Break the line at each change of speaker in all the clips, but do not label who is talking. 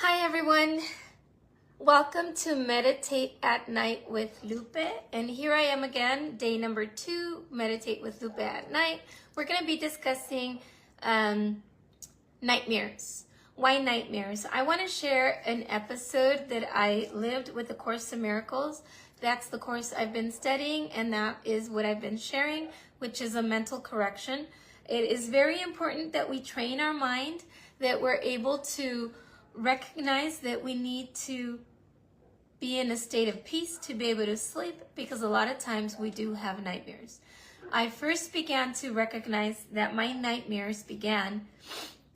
Hi everyone, welcome to Meditate at Night with Lupe, and here I am again, day number 2, Meditate with Lupe at Night. We're going to be discussing nightmares. Why nightmares? I want to share an episode that I lived with the Course in Miracles. That's the course I've been studying, and that is what I've been sharing, which is a mental correction. It is very important that we train our mind, that we're able to recognize that we need to be in a state of peace to be able to sleep, because a lot of times we do have nightmares. I first began to recognize that my nightmares began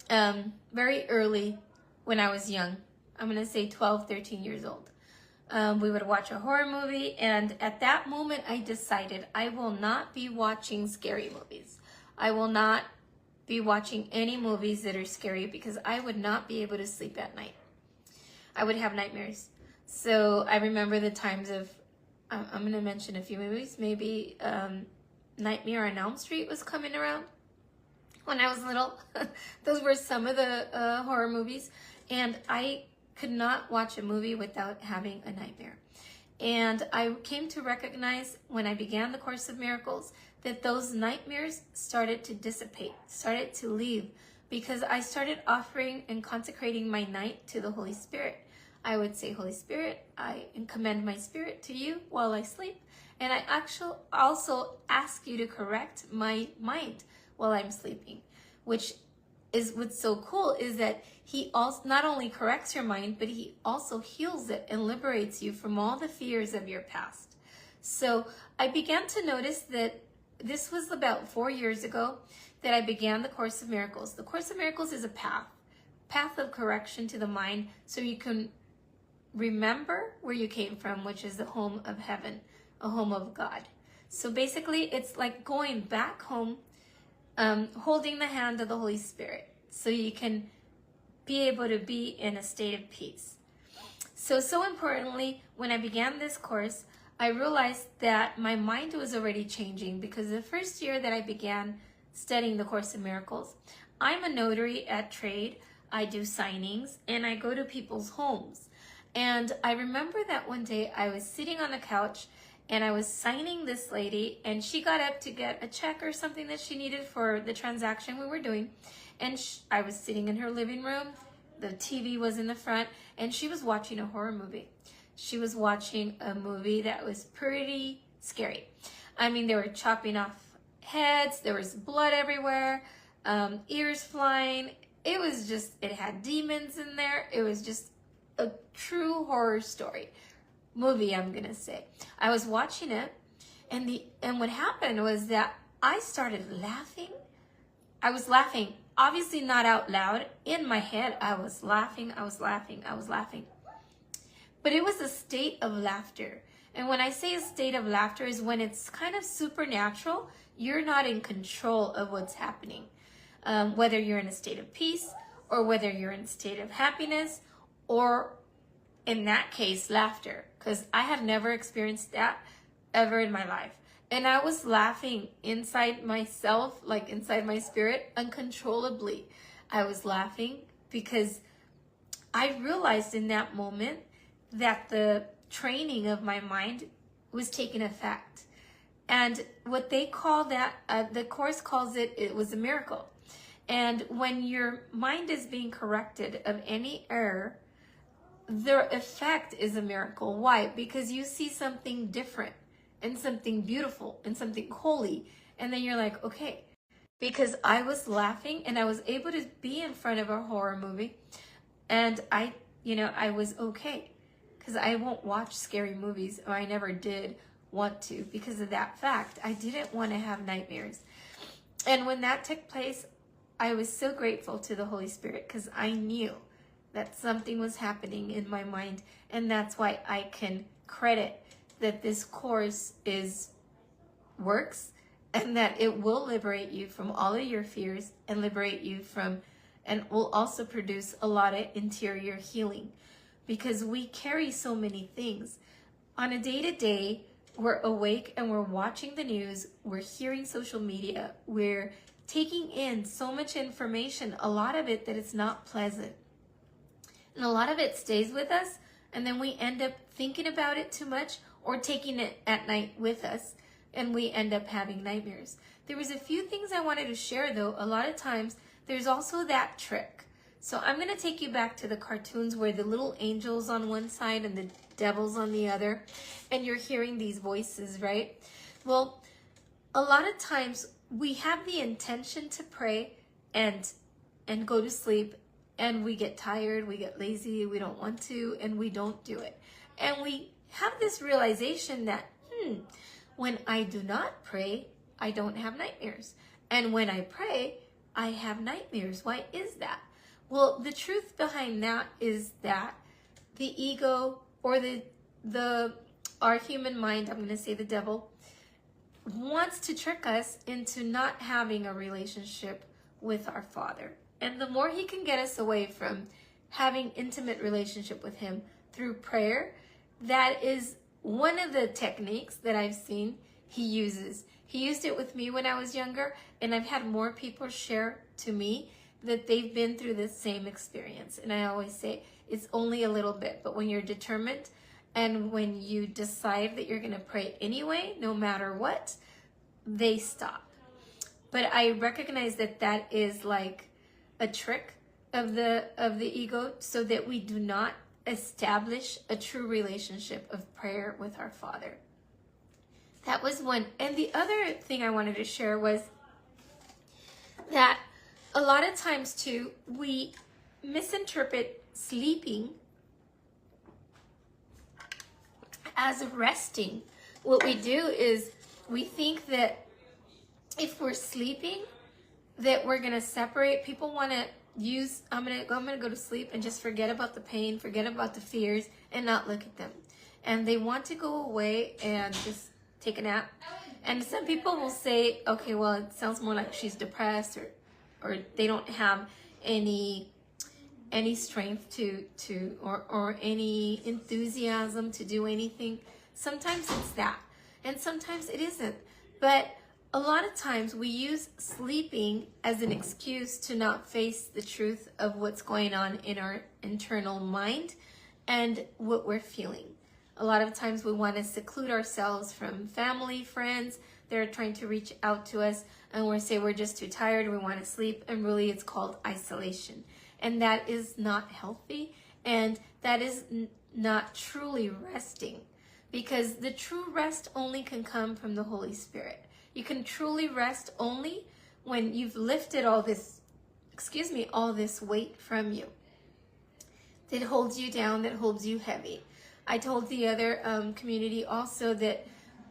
very early when I was young. I'm going to say 12, 13 years old. We would watch a horror movie, and at that moment I decided I will not be watching scary movies. I will not be watching any movies that are scary, because I would not be able to sleep at night. I would have nightmares. So I remember the times of, I'm going to mention a few movies, maybe Nightmare on Elm Street was coming around when I was little. Those were some of the horror movies, and I could not watch a movie without having a nightmare. And I came to recognize when I began the Course of Miracles that those nightmares started to dissipate, started to leave, because I started offering and consecrating my night to the Holy Spirit. I would say, Holy Spirit, I commend my spirit to you while I sleep. And I actually also ask you to correct my mind while I'm sleeping, which is what's so cool, is that he also not only corrects your mind, but he also heals it and liberates you from all the fears of your past. So I began to notice that this was about 4 years ago that I began the Course of Miracles. The Course of Miracles is a path of correction to the mind, so you can remember where you came from, which is the home of heaven, a home of God. So basically, it's like going back home, holding the hand of the Holy Spirit, so you can be able to be in a state of peace. So importantly, when I began this course, I realized that my mind was already changing, because the first year that I began studying the Course in Miracles, I'm a notary at trade. I do signings and I go to people's homes. And I remember that one day I was sitting on the couch and I was signing this lady, and she got up to get a check or something that she needed for the transaction we were doing. And I was sitting in her living room. The TV was in the front, and she was watching a horror movie. She was watching a movie that was pretty scary. I mean, they were chopping off heads. There was blood everywhere, ears flying. It was just, it had demons in there. It was just a true horror story. Movie, I'm going to say. I was watching it, and what happened was that I started laughing. I was laughing, obviously not out loud. In my head, I was laughing. But it was a state of laughter. And when I say a state of laughter, is when it's kind of supernatural. You're not in control of what's happening. Whether you're in a state of peace, or whether you're in a state of happiness, or in that case, laughter. Because I have never experienced that ever in my life. And I was laughing inside myself, like inside my spirit, uncontrollably. I was laughing because I realized in that moment that the training of my mind was taking effect. And what they call that, the Course calls it was a miracle. And when your mind is being corrected of any error, the effect is a miracle. Why? Because you see something different and something beautiful and something holy. And then you're like, okay, because I was laughing and I was able to be in front of a horror movie, and I was okay. Because I won't watch scary movies, or I never did want to, because of that fact. I didn't want to have nightmares. And when that took place, I was so grateful to the Holy Spirit, because I knew that something was happening in my mind. And that's why I can credit that this course works, and that it will liberate you from all of your fears, and liberate you from, and will also produce a lot of interior healing. Because we carry so many things. On a day-to-day, we're awake and we're watching the news, we're hearing social media, we're taking in so much information, a lot of it that it's not pleasant. And a lot of it stays with us, and then we end up thinking about it too much or taking it at night with us, and we end up having nightmares. There was a few things I wanted to share though. A lot of times there's also that trick. So I'm going to take you back to the cartoons where the little angels on one side and the devils on the other, and you're hearing these voices, right? Well, a lot of times we have the intention to pray and go to sleep, and we get tired, we get lazy, we don't want to, and we don't do it. And we have this realization that, when I do not pray, I don't have nightmares. And when I pray, I have nightmares. Why is that? Well, the truth behind that is that the ego, or our human mind, I'm going to say the devil, wants to trick us into not having a relationship with our Father. And the more he can get us away from having intimate relationship with him through prayer, that is one of the techniques that I've seen he uses. He used it with me when I was younger, and I've had more people share to me that they've been through the same experience. And I always say, it's only a little bit, but when you're determined and when you decide that you're going to pray anyway, no matter what, they stop. But I recognize that that is like a trick of the ego, so that we do not establish a true relationship of prayer with our Father. That was one. And the other thing I wanted to share was that a lot of times too, we misinterpret sleeping as resting. What we do is we think that if we're sleeping, that we're gonna separate. People want to use, I'm gonna go to sleep and just forget about the pain, forget about the fears, and not look at them. And they want to go away and just take a nap. And some people will say, okay, well, it sounds more like she's depressed, or they don't have any strength or any enthusiasm to do anything. Sometimes it's that, and sometimes it isn't. But a lot of times we use sleeping as an excuse to not face the truth of what's going on in our internal mind and what we're feeling. A lot of times we want to seclude ourselves from family, friends. They're trying to reach out to us, and we say we're just too tired, we want to sleep, and really it's called isolation. And that is not healthy, and that is not truly resting, because the true rest only can come from the Holy Spirit. You can truly rest only when you've lifted all this weight from you that holds you down, that holds you heavy. I told the other community also that,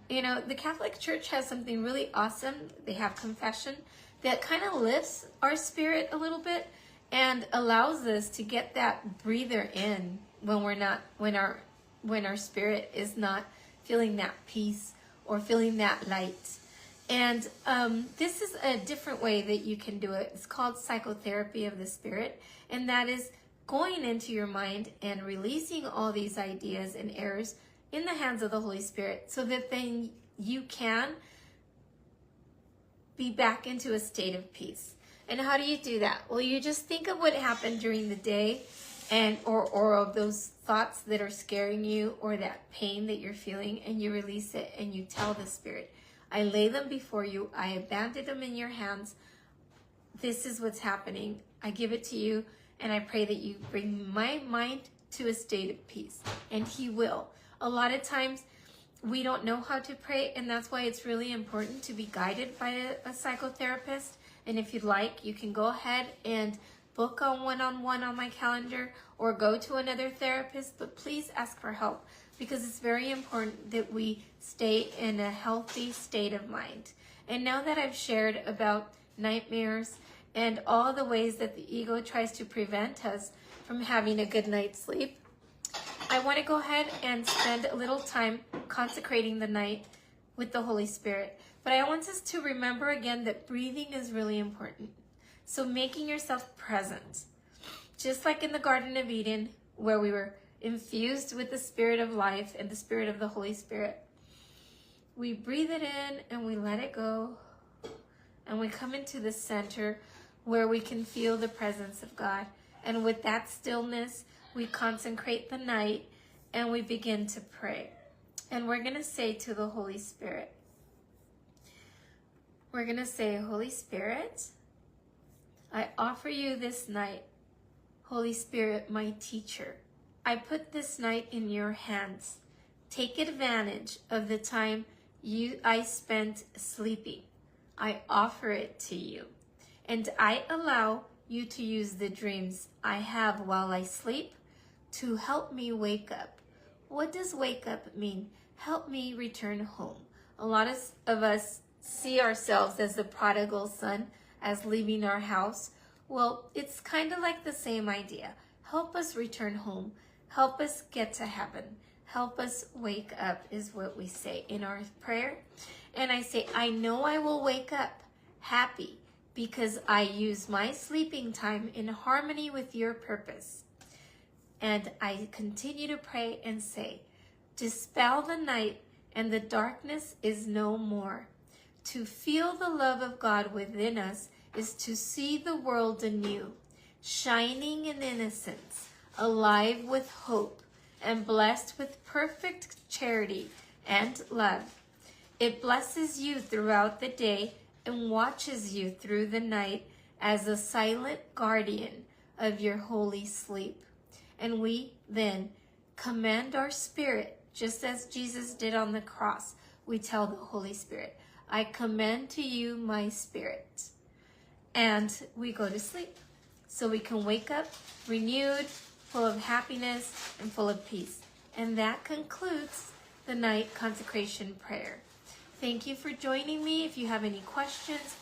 the Catholic Church has something really awesome. They have confession that kind of lifts our spirit a little bit and allows us to get that breather in when our spirit is not feeling that peace or feeling that light. And this is a different way that you can do it. It's called Psychotherapy of the Spirit, and that is going into your mind and releasing all these ideas and errors in the hands of the Holy Spirit, so that then you can be back into a state of peace. And how do you do that? Well, you just think of what happened during the day, and or of those thoughts that are scaring you, or that pain that you're feeling, and you release it and you tell the Spirit, I lay them before you, I abandon them in your hands. This is what's happening. I give it to you, and I pray that you bring my mind to a state of peace. And He will. A lot of times we don't know how to pray, and that's why it's really important to be guided by a psychotherapist. And if you'd like, you can go ahead and book a one-on-one on my calendar, or go to another therapist, but please ask for help, because it's very important that we stay in a healthy state of mind. And now that I've shared about nightmares and all the ways that the ego tries to prevent us from having a good night's sleep, I want to go ahead and spend a little time consecrating the night with the Holy Spirit. But I want us to remember again that breathing is really important. So making yourself present, just like in the Garden of Eden, where we were infused with the Spirit of life and the Spirit of the Holy Spirit. We breathe it in and we let it go, and we come into the center where we can feel the presence of God. And with that stillness, we consecrate the night and we begin to pray. And we're going to say to the Holy Spirit, we're going to say, Holy Spirit, I offer you this night, Holy Spirit, my teacher. I put this night in your hands. Take advantage of the time I spent sleeping. I offer it to you. And I allow you to use the dreams I have while I sleep to help me wake up. What does wake up mean? Help me return home. A lot of us see ourselves as the prodigal son, as leaving our house. Well, it's kind of like the same idea. Help us return home. Help us get to heaven. Help us wake up is what we say in our prayer. And I say, I know I will wake up happy because I use my sleeping time in harmony with your purpose. And I continue to pray and say, dispel the night and the darkness is no more. To feel the love of God within us is to see the world anew, shining in innocence, alive with hope, and blessed with perfect charity and love. It blesses you throughout the day and watches you through the night as a silent guardian of your holy sleep. And we then command our spirit, just as Jesus did on the cross. We tell the Holy Spirit, I commend to you my spirit. And we go to sleep so we can wake up renewed, full of happiness and full of peace. And that concludes the night consecration prayer. Thank you for joining me. If you have any questions,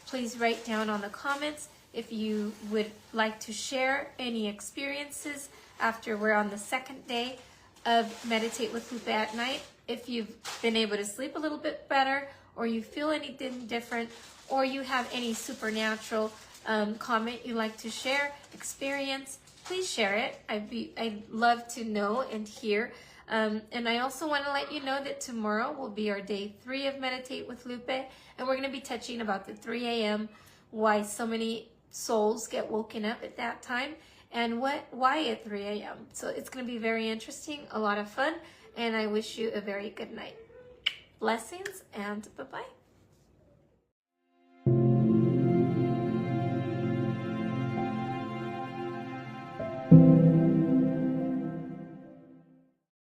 please write down on the comments. If you would like to share any experiences after we're on the second day of Meditate with Lupe at night, if you've been able to sleep a little bit better, or you feel anything different, or you have any supernatural comment you'd like to share, experience, please share it. I'd love to know and hear. And I also want to let you know that tomorrow will be our day 3 of Meditate with Lupe, and we're going to be touching about the 3 a.m., why so many souls get woken up at that time, and why at 3 a.m. So it's going to be very interesting, a lot of fun, and I wish you a very good night. Blessings, and bye-bye.